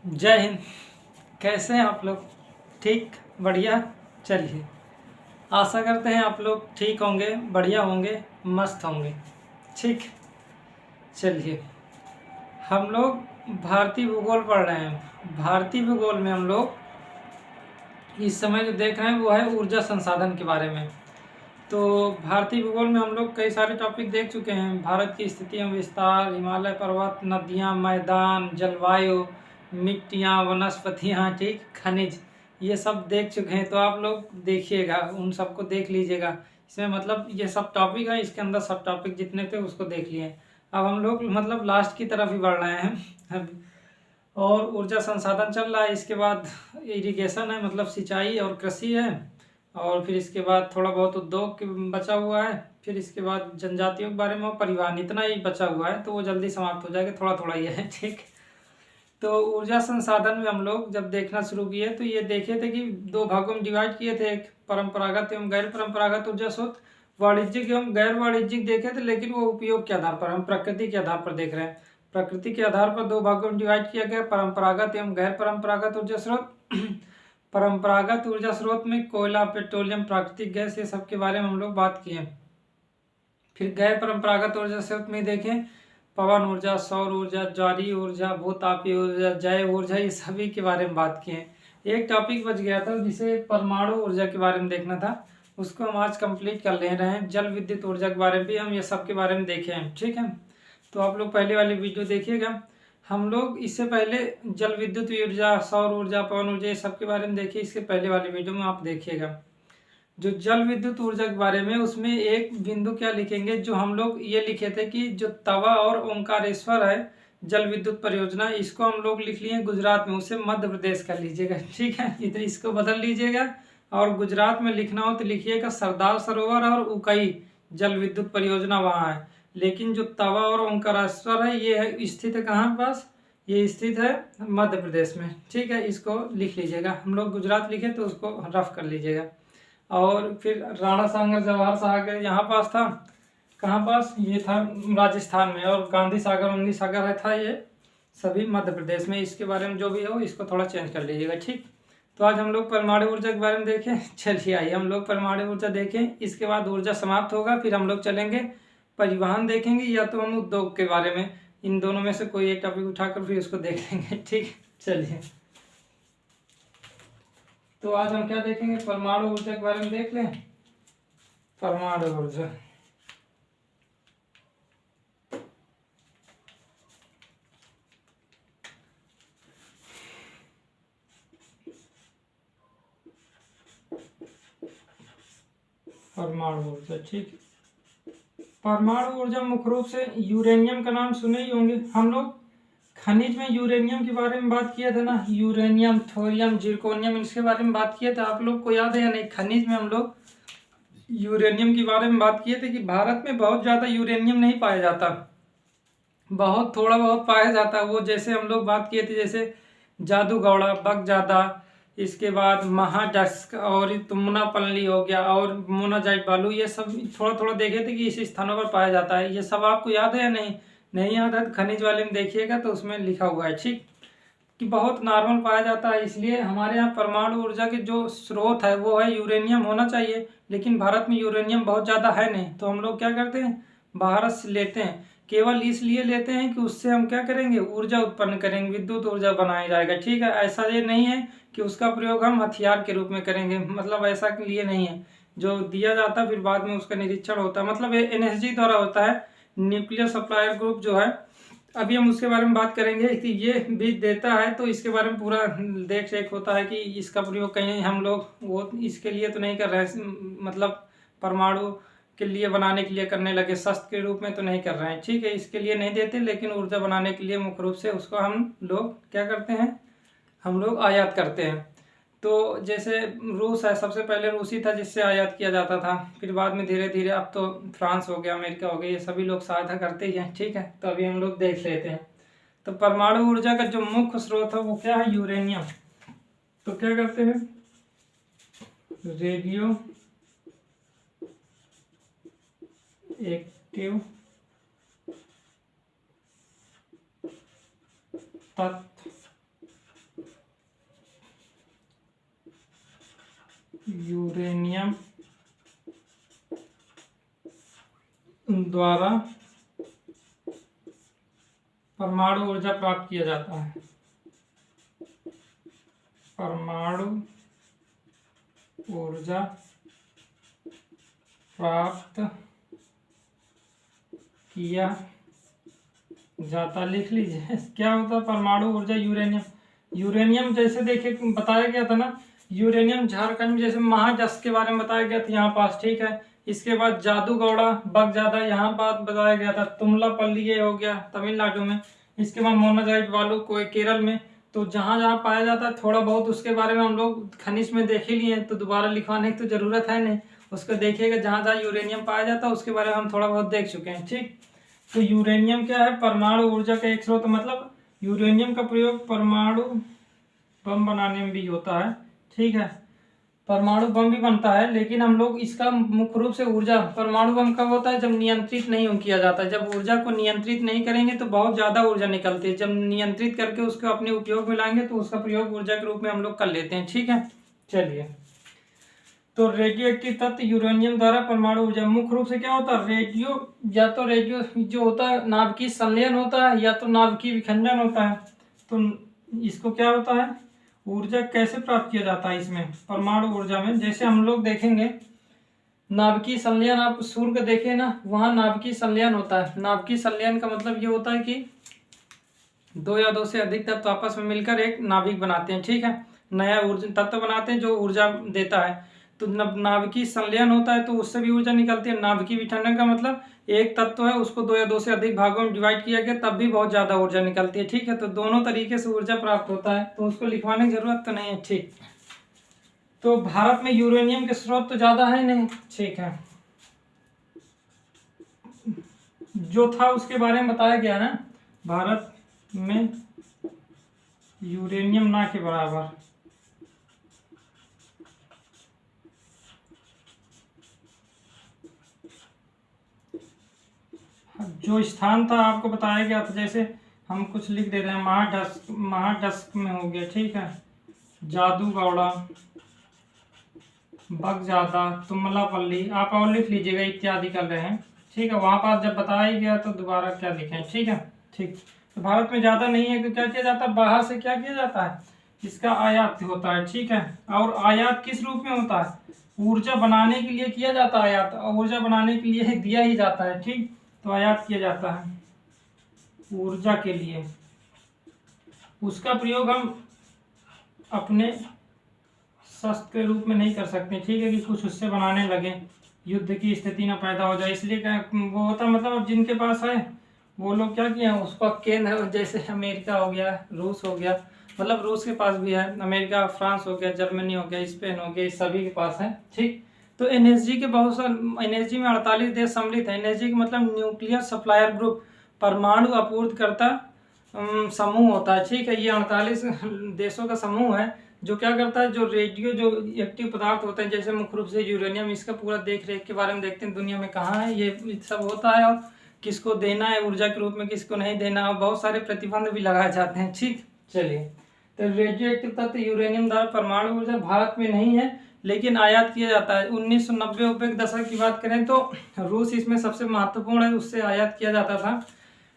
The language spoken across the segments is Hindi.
जय हिंद। कैसे हैं आप लोग? ठीक, बढ़िया। चलिए, आशा करते हैं आप लोग ठीक होंगे, बढ़िया होंगे, मस्त होंगे। ठीक, चलिए, हम लोग भारतीय भूगोल पढ़ रहे हैं। भारतीय भूगोल में हम लोग इस समय जो देख रहे हैं वो है ऊर्जा संसाधन के बारे में। तो भारतीय भूगोल में हम लोग कई सारे टॉपिक देख चुके हैं। भारत की स्थिति एवं विस्तार, हिमालय पर्वत, नदियाँ, मैदान, जलवायु, मिट्टियाँ, वनस्पतियाँ, ठीक, खनिज, ये सब देख चुके हैं। तो आप लोग देखिएगा, उन सबको देख लीजिएगा। इसमें मतलब ये सब टॉपिक है, इसके अंदर सब टॉपिक जितने थे उसको देख लिए। अब हम लोग मतलब लास्ट की तरफ ही बढ़ रहे हैं अब। और ऊर्जा संसाधन चल रहा है, इसके बाद इरिगेशन है, मतलब सिंचाई और कृषि है। और फिर इसके बाद थोड़ा बहुत उद्योग बचा हुआ है। फिर इसके बाद जनजातियों के बारे में और परिवहन, इतना ही बचा हुआ है, तो वो जल्दी समाप्त हो जाएगा। थोड़ा थोड़ा ये है, ठीक। तो ऊर्जा संसाधन में हम लोग जब देखना शुरू किए तो ये देखे थे कि दो भागों में डिवाइड किए थे। एक परंपरागत एवं गैर परंपरागत ऊर्जा स्रोत, वाणिज्यिक एवं गैर वाणिज्यिक देखे थे। लेकिन वो उपयोग के आधार पर, हम प्रकृति के आधार पर देख रहे हैं। प्रकृति के आधार पर दो भागों में डिवाइड किया गया, परंपरागत एवं गैर परंपरागत ऊर्जा स्रोत। परंपरागत ऊर्जा स्रोत में कोयला, पेट्रोलियम, प्राकृतिक गैस, ये सब के बारे में हम लोग बात किए। फिर गैर परंपरागत ऊर्जा स्रोत में देखें पवन ऊर्जा, सौर ऊर्जा, ज्वारीय ऊर्जा, भूतापीय ऊर्जा, जैव ऊर्जा, ये सभी के बारे में बात किए। एक टॉपिक बच गया था जिसे परमाणु ऊर्जा के बारे में देखना था, उसको हम आज कंप्लीट कर ले रहे हैं। जल विद्युत ऊर्जा के बारे में भी हम ये सब के बारे में देखे हैं, ठीक है। तो आप लोग पहले वाली वीडियो देखिएगा। हम लोग इससे पहले जल विद्युत ऊर्जा, सौर ऊर्जा, पवन ऊर्जा, ये सब के बारे में देखिए। इसके पहले वाली वीडियो में आप देखिएगा। जो जल विद्युत ऊर्जा के बारे में, उसमें एक बिंदु क्या लिखेंगे, जो हम लोग ये लिखे थे कि जो तवा और ओंकारेश्वर है जल विद्युत परियोजना, इसको हम लोग लिख लिए गुजरात में, उसे मध्य प्रदेश कर लीजिएगा, ठीक है। इधर इसको बदल लीजिएगा। और गुजरात में लिखना हो तो लिखिएगा सरदार सरोवर और उकई जल विद्युत परियोजना वहाँ है। लेकिन जो तवा और ओंकारेश्वर है ये है स्थित है कहाँ पास, ये स्थित है मध्य प्रदेश में, ठीक है। इसको लिख लीजिएगा। हम लोग गुजरात लिखे तो उसको रफ कर लीजिएगा। और फिर राणा सागर, जवाहर सागर यहाँ पास था, कहाँ पास, ये था राजस्थान में। और गांधी सागर, उंदी सागर है था, ये सभी मध्य प्रदेश में। इसके बारे में जो भी हो इसको थोड़ा चेंज कर लीजिएगा, ठीक। तो आज हम लोग परमाणु ऊर्जा के बारे में देखें। चलिए आइए हम लोग परमाणु ऊर्जा देखें। इसके बाद ऊर्जा समाप्त होगा, फिर हम लोग चलेंगे परिवहन देखेंगे, या तो हम उद्योग के बारे में। इन दोनों में से कोई एक टॉपिक उठाकर फिर उसको देख लेंगे, ठीक। चलिए, तो आज हम क्या देखेंगे, परमाणु ऊर्जा के बारे में देख लें। परमाणु ऊर्जा, परमाणु ऊर्जा, ठीक। परमाणु ऊर्जा मुख्य रूप से यूरेनियम का नाम सुने ही होंगे हम लोग। खनिज में यूरेनियम के बारे में बात किया था ना, यूरेनियम, थोरियम, जिरकोनियम, इसके बारे में बात किया था। आप लोग को याद है या नहीं? खनिज में हम लोग यूरेनियम के बारे में बात किए थे कि भारत में बहुत ज़्यादा यूरेनियम नहीं पाया जाता, बहुत थोड़ा बहुत पाया जाता है। वो जैसे हम लोग बात किए थे, जैसे जादूगौड़ा, बगजादा, इसके बाद महाडस्क और तुमनापल्ली हो गया, और मोनाजाइट बालू, ये सब थोड़ा थोड़ा देखे थे कि इस स्थानों पर पाया जाता है। ये सब आपको याद है या नहीं? नहीं याद है तो खनिज वाले में देखिएगा, तो उसमें लिखा हुआ है, ठीक, कि बहुत नॉर्मल पाया जाता है। इसलिए हमारे यहाँ परमाणु ऊर्जा के जो स्रोत है वो है यूरेनियम होना चाहिए। लेकिन भारत में यूरेनियम बहुत ज़्यादा है नहीं, तो हम लोग क्या करते हैं, भारत से लेते हैं। केवल इसलिए लेते हैं कि उससे हम क्या करेंगे, ऊर्जा उत्पन्न करेंगे, विद्युत ऊर्जा बनाया जाएगा, ठीक है। ऐसा ये नहीं है कि उसका प्रयोग हम हथियार के रूप में करेंगे, मतलब ऐसा के लिए नहीं है। जो दिया जाता है फिर बाद में उसका निरीक्षण होता है, मतलब ये एनएसजी द्वारा होता है, न्यूक्लियर सप्लायर ग्रुप जो है। अभी हम उसके बारे में बात करेंगे कि ये भी देता है, तो इसके बारे में पूरा देख रेख होता है कि इसका प्रयोग कहीं हम लोग वो इसके लिए तो नहीं कर रहे हैं, मतलब परमाणु के लिए बनाने के लिए करने लगे, शस्त्र के रूप में तो नहीं कर रहे हैं, ठीक है। इसके लिए नहीं देते, लेकिन ऊर्जा बनाने के लिए मुख्य रूप से उसको हम लोग क्या करते हैं, हम लोग आयात करते हैं। तो जैसे रूस है, सबसे पहले रूसी था जिससे आयात किया जाता था। फिर बाद में धीरे धीरे अब तो फ्रांस हो गया, अमेरिका हो गया, ये सभी लोग सहायता करते ही हैं, ठीक है। तो अभी हम लोग देख लेते हैं। तो परमाणु ऊर्जा का जो मुख्य स्रोत है वो क्या है, यूरेनियम। तो क्या करते हैं, रेडियो एक्टिव तत्व यूरेनियम द्वारा परमाणु ऊर्जा प्राप्त किया जाता है। परमाणु ऊर्जा प्राप्त किया जाता, लिख लीजिए क्या होता है परमाणु ऊर्जा। यूरेनियम जैसे देखिए बताया गया था ना, यूरेनियम झारखंड में जैसे महाजस के बारे में बताया गया था यहाँ पास, ठीक है। इसके बाद जादूगौड़ा बगजादा यहाँ पास बताया गया था, तुमलापल्ली ये हो गया तमिलनाडु में। इसके बाद मोनाजाइट वालू कोई केरल में। तो जहाँ जहाँ पाया जाता है थोड़ा बहुत उसके बारे में हम लोग खनिज में देख ही लिए हैं, तो दोबारा लिखवाने की तो जरूरत है नहीं, उसको देखिएगा। जहाँ जहाँ यूरेनियम पाया जाता है उसके बारे में हम थोड़ा बहुत देख चुके हैं, ठीक। तो यूरेनियम क्या है, परमाणु ऊर्जा का एक स्रोत, मतलब यूरेनियम का प्रयोग परमाणु बम बनाने में भी होता है, ठीक है। परमाणु बम भी बनता है, लेकिन हम लोग इसका मुख्य रूप से ऊर्जा, परमाणु बम कब होता है, जब नियंत्रित नहीं किया जाता है। जब ऊर्जा को नियंत्रित नहीं करेंगे तो बहुत ज़्यादा ऊर्जा निकलती है। जब नियंत्रित करके उसको अपने उपयोग में लाएंगे तो उसका प्रयोग ऊर्जा के रूप में हम लोग कर लेते हैं, ठीक है। चलिए, तो रेडियो एक्टिव तत्व यूरेनियम द्वारा परमाणु ऊर्जा मुख्य रूप से क्या होता है, रेडियो, या तो रेडियो जो होता है नाभिकीय संलयन होता है, या तो नाभिकीय विखंडन होता है। तो इसको क्या होता है, ऊर्जा कैसे प्राप्त किया जाता है इसमें परमाणु ऊर्जा में। जैसे हम लोग देखेंगे नाभिकीय संलयन, आप सूर्य को देखें ना, वहाँ नाभिकीय संलयन होता है। नाभिकीय संलयन का मतलब ये होता है कि दो या दो से अधिक तत्व आपस में मिलकर एक नाभिक बनाते हैं, ठीक है। नया ऊर्जा तत्व बनाते हैं जो ऊर्जा देता है। तो नाभिकीय संलयन होता है तो उससे भी ऊर्जा निकलती है। नाभिकीय विखंडन का मतलब एक तत्व है उसको दो या दो से अधिक भागों में डिवाइड किया गया तब भी बहुत ज़्यादा ऊर्जा निकलती है, ठीक है। तो दोनों तरीके से ऊर्जा प्राप्त होता है, तो उसको लिखवाने की जरूरत तो नहीं है, ठीक। तो भारत में यूरेनियम के स्रोत तो ज़्यादा है नहीं, ठीक है। जो था उसके बारे में बताया गया ना, भारत में यूरेनियम ना के बराबर जो स्थान था आपको बताया गया था। जैसे हम कुछ लिख दे रहे हैं, महाडस्क में हो गया, ठीक है। जादूगौड़ा, बगजादा, तुमलापल्ली, आप और लिख लीजिएगा, इत्यादि कर रहे हैं, ठीक है। वहाँ पास जब बताया गया तो दोबारा क्या लिखें, ठीक है, ठीक। तो भारत में ज़्यादा नहीं है तो क्या किया जाता है, बाहर से क्या किया जाता है, इसका आयात होता है, ठीक है। और आयात किस रूप में होता है, ऊर्जा बनाने के लिए किया जाता है आयात, ऊर्जा बनाने के लिए दिया ही जाता है, ठीक। तो आयात किया जाता है ऊर्जा के लिए, उसका प्रयोग हम अपने शस्त्र के रूप में नहीं कर सकते, ठीक है, कि कुछ उससे बनाने लगे, युद्ध की स्थिति ना पैदा हो जाए, इसलिए क्या वो होता, मतलब अब जिनके पास है वो लोग क्या किया उसका केंद्र, जैसे अमेरिका हो गया, रूस हो गया, मतलब रूस के पास भी है, अमेरिका, फ्रांस हो गया, जर्मनी हो गया, स्पेन हो गया, सभी के पास है, ठीक। तो एनएसजी के बहुत सारे, एनएसजी में 48 देश सम्मिलित है। एनएसजी का मतलब न्यूक्लियर सप्लायर ग्रुप, परमाणु आपूर्तिकर्ता समूह होता है, ठीक है। ये 48 देशों का समूह है जो क्या करता है, जो रेडियो जो एक्टिव पदार्थ होते हैं, जैसे मुख्य रूप से यूरेनियम, इसका पूरा देख रेख के बारे में देखते हैं दुनिया में कहाँ है ये सब होता है, और किसको देना है ऊर्जा के रूप में, किसको नहीं देना, और बहुत सारे प्रतिबंध भी लगाए जाते हैं, ठीक। चलिए, तो रेडियो एक्टिव तत्व यूरेनियम द्वारा परमाणु ऊर्जा भारत में नहीं है, लेकिन आयात किया जाता है। 1990 के दशक की बात करें तो रूस इसमें सबसे महत्वपूर्ण है, उससे आयात किया जाता था।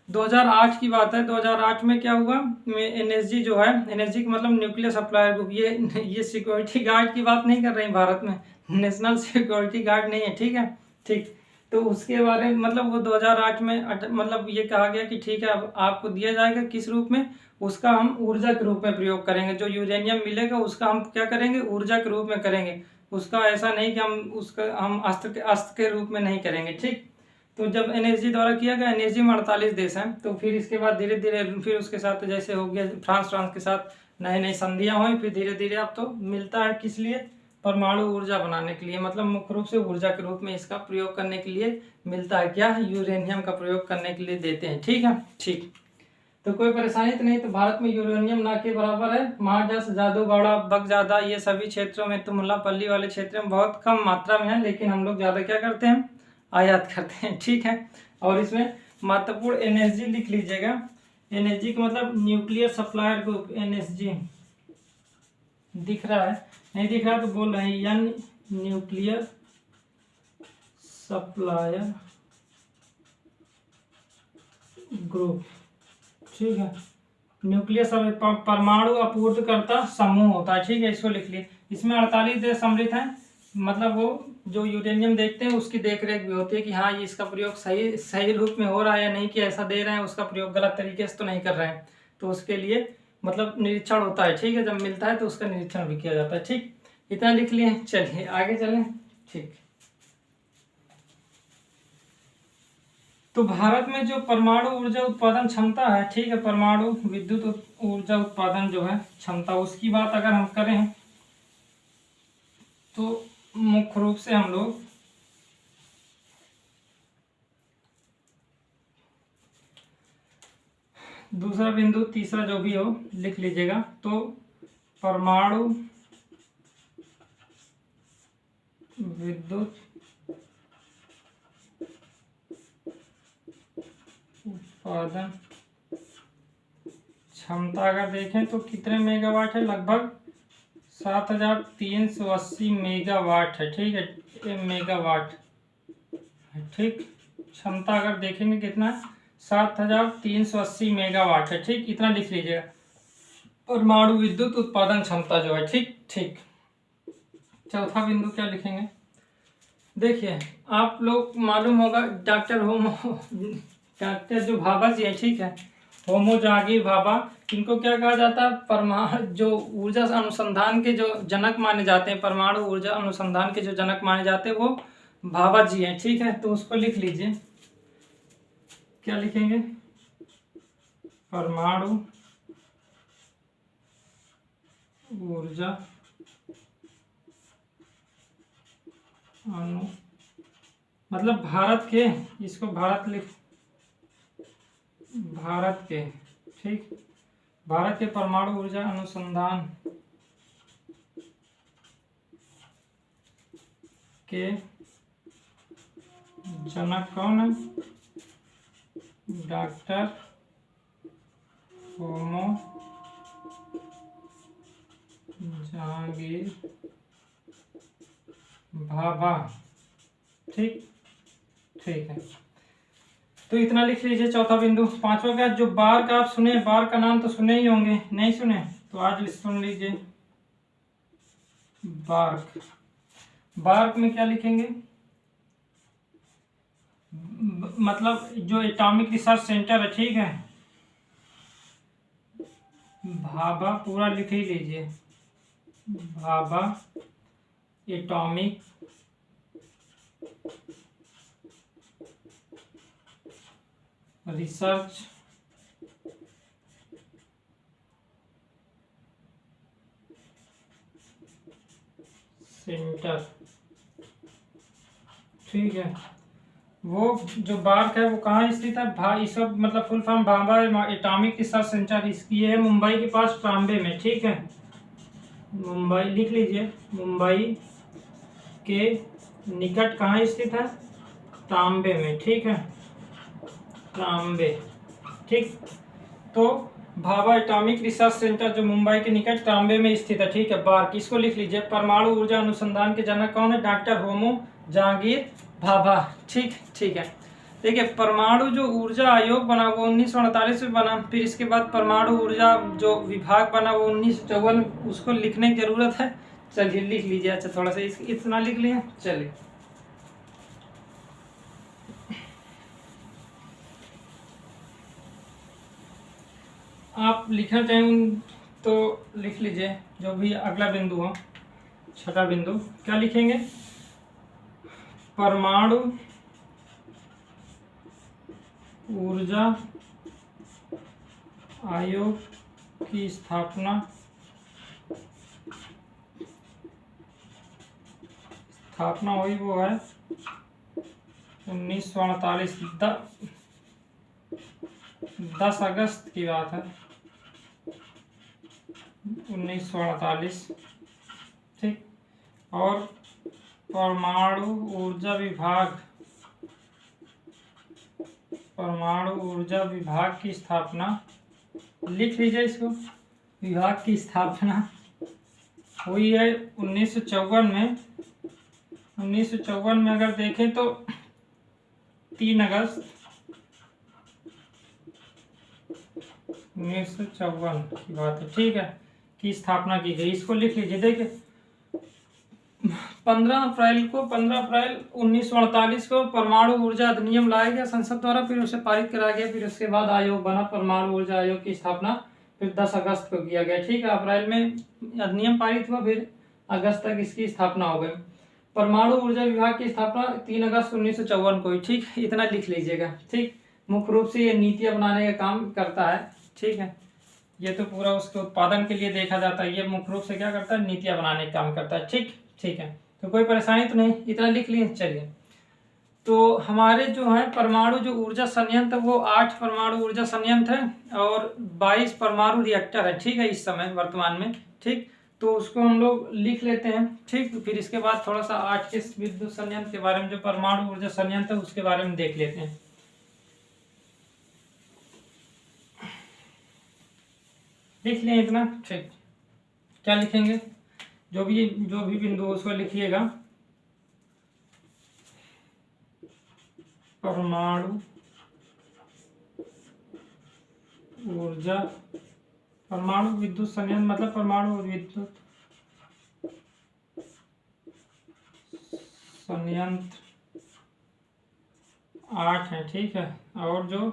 2008 की बात है, 2008 में क्या हुआ, एनएसजी जो है, एनएसजी का मतलब न्यूक्लियर सप्लायर ग्रुप, ये सिक्योरिटी गार्ड की बात नहीं कर रहे हैं भारत में, नेशनल सिक्योरिटी गार्ड नहीं है, ठीक है, ठीक। तो उसके बारे में मतलब वो 2008 में मतलब ये कहा गया कि ठीक है अब आपको दिया जाएगा, किस रूप में, उसका हम ऊर्जा के रूप में प्रयोग करेंगे। जो यूरेनियम मिलेगा उसका हम क्या करेंगे, ऊर्जा के रूप में करेंगे, उसका ऐसा नहीं कि हम अस्त्र के रूप में नहीं करेंगे, ठीक। तो जब एनएसजी द्वारा किया गया, एनएसजी में 48 देश हैं, तो फिर इसके बाद धीरे धीरे फिर उसके साथ जैसे हो गया फ्रांस के साथ नई नई संधियाँ हुई, फिर धीरे धीरे अब तो मिलता है, किस लिए, परमाणु ऊर्जा बनाने के लिए, मतलब मुख्य रूप से ऊर्जा के रूप में इसका प्रयोग करने के लिए मिलता है, क्या, यूरेनियम का प्रयोग करने के लिए देते हैं, ठीक है, ठीक। तो कोई परेशानी तो नहीं। तो भारत में यूरेनियम ना के बराबर है। महाजस, जादूगौड़ा, बगजादा, ये सभी क्षेत्रों में, तुमलापल्ली वाले क्षेत्र में बहुत कम मात्रा में है, लेकिन हम लोग ज़्यादा क्या करते हैं, आयात करते हैं, ठीक है। और इसमें महत्वपूर्ण एनएसजी लिख लीजिएगा, एनएसजी का मतलब न्यूक्लियर सप्लायर ग्रुप, एनएसजी दिख रहा है, नहीं दिख रहा तो बोल रहे हैं यन न्यूक्लियर सप्लायर ग्रुप, ठीक है। न्यूक्लियस परमाणु आपूर्तिकर्ता समूह होता है, ठीक है, इसको लिख लिए। इसमें 48 देश सम्मिलित हैं, मतलब वो जो यूरेनियम देखते हैं उसकी देखरेख भी होती है कि हाँ ये इसका प्रयोग सही सही रूप में हो रहा है या नहीं, कि ऐसा दे रहे हैं उसका प्रयोग गलत तरीके से तो नहीं कर रहे हैं, तो उसके लिए मतलब निरीक्षण होता है, ठीक है। जब मिलता है तो उसका निरीक्षण भी किया जाता है, ठीक। इतना लिख लिए, चलिए आगे चलें, ठीक। तो भारत में जो परमाणु ऊर्जा उत्पादन क्षमता है, ठीक है, परमाणु विद्युत ऊर्जा उत्पादन जो है क्षमता, उसकी बात अगर हम करें तो मुख्य रूप से हम लोग दूसरा बिंदु तीसरा जो भी हो लिख लीजिएगा। तो परमाणु विद्युत उत्पादन क्षमता अगर देखें तो कितने मेगावाट है, लगभग 7380 मेगावाट है, ठीक है, मेगावाट है, ठीक। क्षमता अगर देखेंगे कितना है, 7380 मेगावाट है, ठीक। इतना लिख लीजिएगा परमाणु विद्युत उत्पादन क्षमता जो है, ठीक ठीक। चौथा बिंदु क्या लिखेंगे, देखिए आप लोग मालूम होगा डॉक्टर जो भाभा जी है, ठीक है, होमो जहांगीर भाभा, इनको क्या कहा जाता है, परमाणु जो ऊर्जा अनुसंधान के जो जनक माने जाते हैं, परमाणु ऊर्जा अनुसंधान के जो जनक माने जाते हैं वो भाभा जी हैं, ठीक है। तो उसको लिख लीजिए, क्या लिखेंगे, परमाणु ऊर्जा अनु मतलब भारत के, इसको भारत लिख, भारत के, ठीक, भारत के परमाणु ऊर्जा अनुसंधान के जनक कौन है, डॉक्टर होमो जहांगीर भाभा, ठीक ठीक है। तो इतना लिख लीजिए चौथा बिंदु। पांचवा क्या, जो बार का आप सुने, बार का नाम तो सुने ही होंगे, नहीं सुने तो आज सुन लीजिए। बार्क, बार्क में क्या लिखेंगे, मतलब जो एटॉमिक रिसर्च सेंटर है, ठीक है, भाभा पूरा लिख ही लीजिए, भाभा एटॉमिक रिसर्च सेंटर, ठीक है। वो जो बार्क है वो कहाँ स्थित है, ये सब मतलब full form Bhabha atomic research centre, इसकी है मुंबई के पास ट्राम्बे में, ठीक है, मुंबई लिख लीजिए, मुंबई के निकट कहाँ स्थित है, ट्राम्बे में, ठीक है, ट्राम्बे, ठीक। तो भाभा एटॉमिक रिसर्च सेंटर जो मुंबई के निकट ट्राम्बे में स्थित है, ठीक है, बार्क, इसको लिख लीजिए। परमाणु ऊर्जा अनुसंधान के जनक कौन है, डॉक्टर होमो जहांगीर भाभा, ठीक ठीक है। देखिए परमाणु जो ऊर्जा आयोग बना वो 1948 में बना, फिर इसके बाद परमाणु ऊर्जा जो विभाग बना वो 1954, उसको लिखने की जरूरत है, चलिए लिख लीजिए। अच्छा थोड़ा सा इतना लिख लिया, चलिए आप लिखना चाहें तो लिख लीजिए जो भी अगला बिंदु हो। छठा बिंदु क्या लिखेंगे, परमाणु ऊर्जा आयोग की स्थापना हुई वो है 1948, 10 अगस्त की बात है, 1948, ठीक। और परमाणु ऊर्जा विभाग की स्थापना, लिख लीजिए इसको, विभाग की स्थापना हुई है 1954 में। 1954 में अगर देखें तो 3 अगस्त 1954 की बात है, ठीक है, की स्थापना की गई। इसको लिख लीजिए। देखिए 15 अप्रैल 1948 को परमाणु ऊर्जा अधिनियम लाया गया संसद द्वारा, फिर उसे पारित कराया गया, फिर उसके बाद आयोग बना, परमाणु ऊर्जा आयोग की स्थापना फिर 10 अगस्त को किया गया, ठीक है। अप्रैल में अधिनियम पारित हुआ, फिर अगस्त तक इसकी स्थापना हो गई। परमाणु ऊर्जा विभाग की स्थापना 3 अगस्त 1954 को हुई, ठीक। इतना लिख लीजिएगा, ठीक। मुख्य रूप से ये नीतियां बनाने का काम करता है, ठीक है। ये तो पूरा उसके उत्पादन के लिए देखा जाता है, ये मुख्य रूप से क्या करता है, नीतियां बनाने का काम करता है, ठीक। ठीक है, तो कोई परेशानी तो नहीं, इतना लिख लिए। चलिए, तो हमारे जो है परमाणु जो ऊर्जा संयंत्र, वो 8 परमाणु ऊर्जा संयंत्र है और 22 परमाणु रिएक्टर है, ठीक है, इस समय वर्तमान में, ठीक। तो उसको हम लोग लिख लेते हैं, ठीक। फिर इसके बाद थोड़ा सा 8 के विद्युत संयंत्र के बारे में, जो परमाणु ऊर्जा संयंत्र है उसके बारे में देख लेते हैं। लिख लें इतना, ठीक। क्या लिखेंगे, जो भी बिंदु उसको लिखिएगा। परमाणु ऊर्जा, परमाणु विद्युत संयंत्र मतलब परमाणु विद्युत संयंत्र 8 है, ठीक है। और जो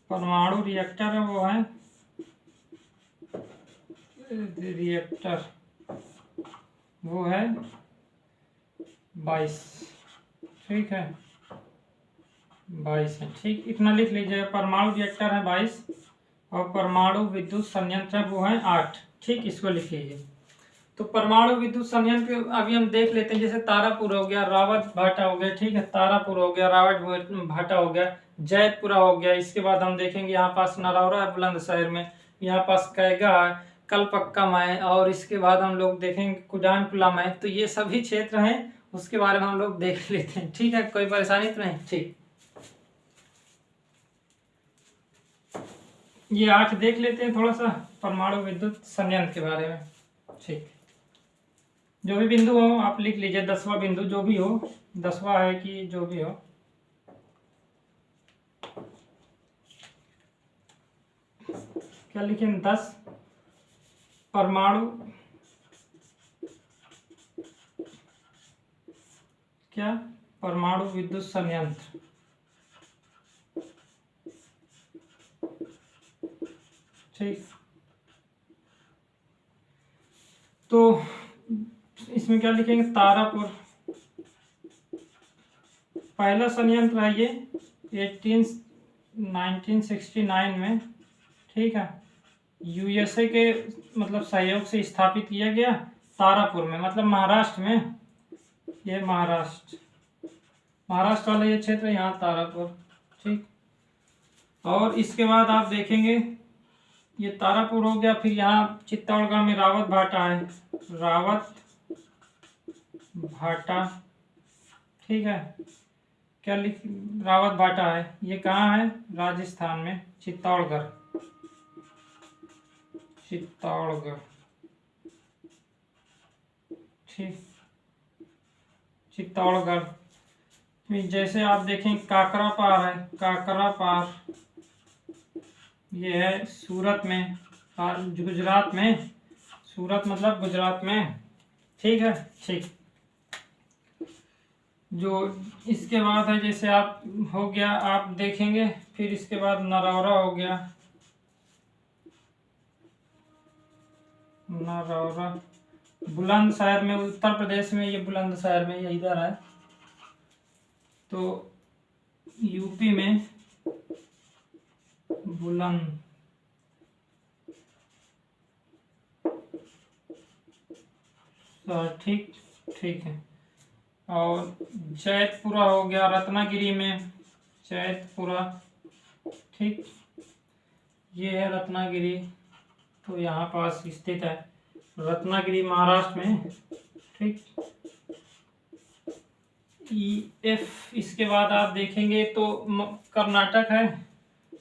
परमाणु रिएक्टर है वो है रिएक्टर, वो है 22, ठीक है, 22 है, ठीक। इतना लिख लीजिएगा। परमाणु रिएक्टर है 22 और परमाणु विद्युत संयंत्र वो है 8, ठीक। इसको लिख लीजिए। तो परमाणु विद्युत संयंत्र अभी हम देख लेते हैं। जैसे तारापुर हो गया, रावत भाटा हो गया, ठीक है, तारापुर हो गया, रावत भाटा हो गया, जैतपुरा हो गया। इसके बाद हम देखेंगे यहाँ पास नरौरा है बुलंदशहर में, यहाँ पास कैगा है, कलपक्कम है, और इसके बाद हम लोग देखेंगे कुजानपुलम है। तो ये सभी क्षेत्र हैं, उसके बारे में हम लोग देख लेते हैं, ठीक है। कोई परेशानी तो नहीं, ठीक। ये 8 देख लेते हैं थोड़ा सा परमाणु विद्युत संयंत्र के बारे में, ठीक। जो भी बिंदु हो आप लिख लीजिए, 10वां बिंदु जो भी हो, 10वां है कि जो भी हो। क्या लिखें, 10 परमाणु, क्या, परमाणु विद्युत संयंत्र, ठीक। तो इसमें क्या लिखेंगे, तारापुर पहला संयंत्र है ये 1969 में, ठीक है, यूएसए के मतलब सहयोग से स्थापित किया गया तारापुर में, मतलब महाराष्ट्र में। ये महाराष्ट्र वाला ये क्षेत्र, यहाँ तारापुर, ठीक। और इसके बाद आप देखेंगे ये तारापुर हो गया, फिर यहाँ चित्तौड़गढ़ में रावत भाटा है, रावत भाटा, ठीक है। क्या लिख, रावत भाटा है, ये कहाँ है, राजस्थान में, चित्तौड़गढ़, चित्तौड़गढ़, ठीक, चित्तौड़गढ़। फिर जैसे आप देखें काकरापार है, काकरापार ये है सूरत में, गुजरात में, सूरत मतलब गुजरात में, ठीक है, ठीक। जो इसके बाद है, जैसे आप हो गया, आप देखेंगे, फिर इसके बाद नरौरा हो गया, नरौरा बुलंदशहर में, उत्तर प्रदेश में, ये बुलंदशहर में, ये इधर है। तो यूपी में बुलंद, ठीक, ठीक है। और जैतपुरा हो गया रत्नागिरी में, जैतपुरा, ठीक, ये है रत्नागिरी, तो यहाँ पास स्थित है, रत्नागिरी महाराष्ट्र में, ठीक। EF इसके बाद आप देखेंगे तो कर्नाटक है,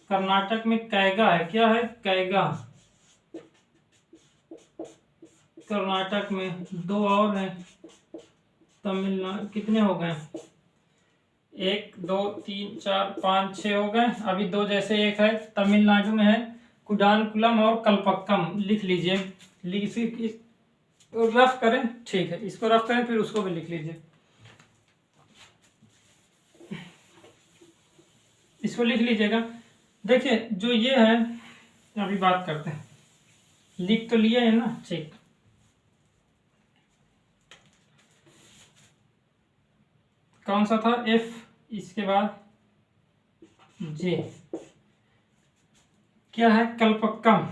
कर्नाटक में कैगा है, क्या है, कैगा, कर्नाटक में, 2 और हैं तमिलनाडु। कितने हो गए? 1 2 3 4 5 6 हो गए। अभी 2 जैसे एक है तमिलनाडु में है, कुडानकुलम और कल्पक्कम। लिख लीजिए, रफ करें, ठीक है, इसको रफ करें फिर उसको भी लिख लीजिए। इसको लिख लीजिएगा। देखिए जो ये है, अभी बात करते हैं। लिख तो लिए है ना, ठीक। कौन सा था? एफ, इसके बाद जे। क्या है? कल्पक्कम।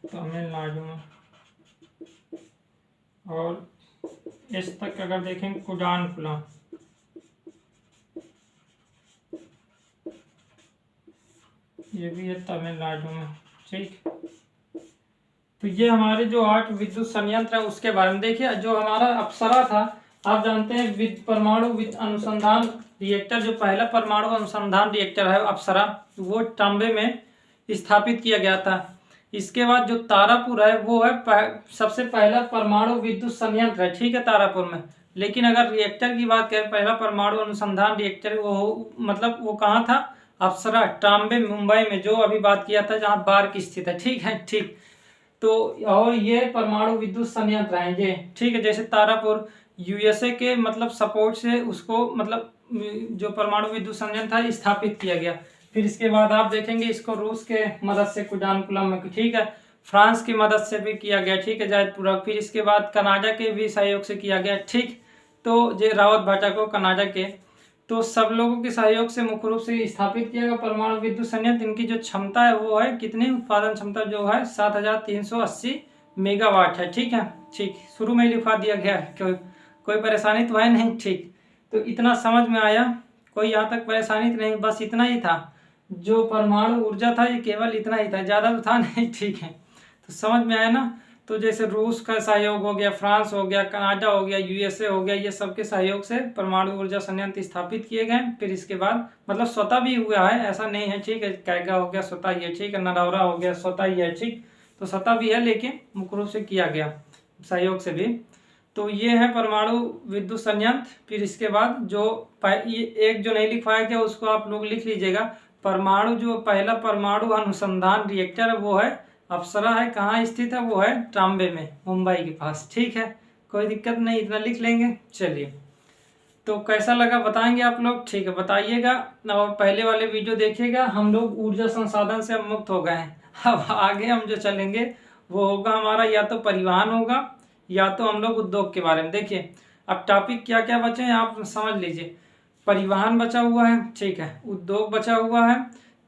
तमिलनाडु में। और एस तक अगर देखें, कुडानकुलम। ये भी है तमिलनाडु में, ठीक। तो ये हमारे जो 8 विद्युत संयंत्र है उसके बारे में देखिए। जो हमारा अप्सरा था, आप जानते हैं परमाणु विद्युत अनुसंधान रिएक्टर, जो पहला परमाणु अनुसंधान रिएक्टर है अप्सरा, वो तांबे में स्थापित किया गया था। इसके बाद जो तारापुर है वो है सबसे पहला परमाणु विद्युत संयंत्र है, ठीक है, तारापुर में। लेकिन अगर रिएक्टर की बात करें, पहला परमाणु अनुसंधान रिएक्टर वो मतलब वो कहाँ था? अप्सरा, तांबे, मुंबई में, जो अभी बात किया था, जहाँ बार्क स्थित है, ठीक है, ठीक। तो और ये परमाणु विद्युत संयंत्र हैं ये, ठीक है। जैसे तारापुर यूएसए के मतलब सपोर्ट से उसको मतलब जो परमाणु विद्युत संयंत्र था स्थापित किया गया। फिर इसके बाद आप देखेंगे इसको रूस के मदद से कुडानकुलम में, ठीक है, फ्रांस की मदद से भी किया गया, ठीक है, जायदपुरा। फिर इसके बाद कनाडा के भी सहयोग से किया गया, ठीक। तो जे रावत भाटा को कनाडा के, तो सब लोगों के सहयोग से मुख्य रूप से स्थापित किया गया परमाणु विद्युत संयंत्र। इनकी जो क्षमता है वो है कितनी? उत्पादन क्षमता जो है 7380 मेगावाट है, ठीक है, ठीक। शुरू में ही लिखवा दिया गया है, कोई परेशानी तो है नहीं, ठीक। तो इतना समझ में आया? कोई यहाँ तक परेशानी तो नहीं? बस इतना ही था, जो परमाणु ऊर्जा था ये केवल इतना ही था, ज़्यादा तो था नहीं, ठीक है। तो समझ में आया ना? तो जैसे रूस का सहयोग हो गया, फ्रांस हो गया, कनाडा हो गया, यूएसए हो गया, ये सब के सहयोग से परमाणु ऊर्जा संयंत्र स्थापित किए गए। फिर इसके बाद मतलब स्वतः भी हुआ है, ऐसा नहीं है, ठीक है। कैगा हो गया स्वतः ही है, ठीक है, नरौरा हो गया स्वतः ही है, ठीक। तो स्वतः भी है लेकिन मुख्य रूप से किया गया सहयोग से भी। तो ये है परमाणु विद्युत संयंत्र। फिर इसके बाद जो एक जो नहीं लिखवाया गया उसको आप लोग लिख लीजिएगा। परमाणु जो पहला परमाणु अनुसंधान रिएक्टर है वो है अप्सरा है। कहाँ स्थित है? वो है तांबे में, मुंबई के पास, ठीक है। कोई दिक्कत नहीं, इतना लिख लेंगे। चलिए, तो कैसा लगा बताएंगे आप लोग, ठीक है, बताइएगा। और पहले वाले वीडियो देखिएगा। हम लोग ऊर्जा संसाधन से अब मुक्त हो गए हैं। अब आगे हम जो चलेंगे वो होगा हमारा या तो परिवहन होगा या तो हम लोग उद्योग के बारे में। देखिए अब टॉपिक क्या क्या बचे हैं आप समझ लीजिए। परिवहन बचा हुआ है, ठीक है, उद्योग बचा हुआ है,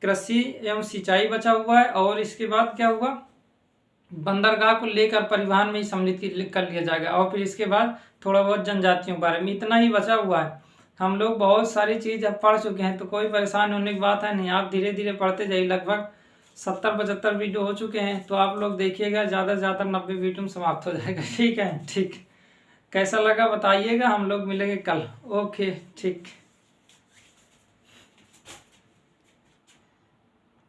कृषि एवं सिंचाई बचा हुआ है, और इसके बाद क्या हुआ? बंदरगाह को लेकर परिवहन में ही सम्मिलित कर लिया जाएगा। और फिर इसके बाद थोड़ा बहुत जनजातियों के बारे में, इतना ही बचा हुआ है। हम लोग बहुत सारी चीज़ अब पढ़ चुके हैं, तो कोई परेशान होने की बात है नहीं। आप धीरे धीरे पढ़ते जाइए। लगभग 70-75 वीडियो हो चुके हैं, तो आप लोग देखिएगा, ज़्यादा से ज़्यादा 90 वीडियो में समाप्त हो जाएगा, ठीक है, ठीक। कैसा लगा बताइएगा। हम लोग मिलेंगे कल, ओके, ठीक।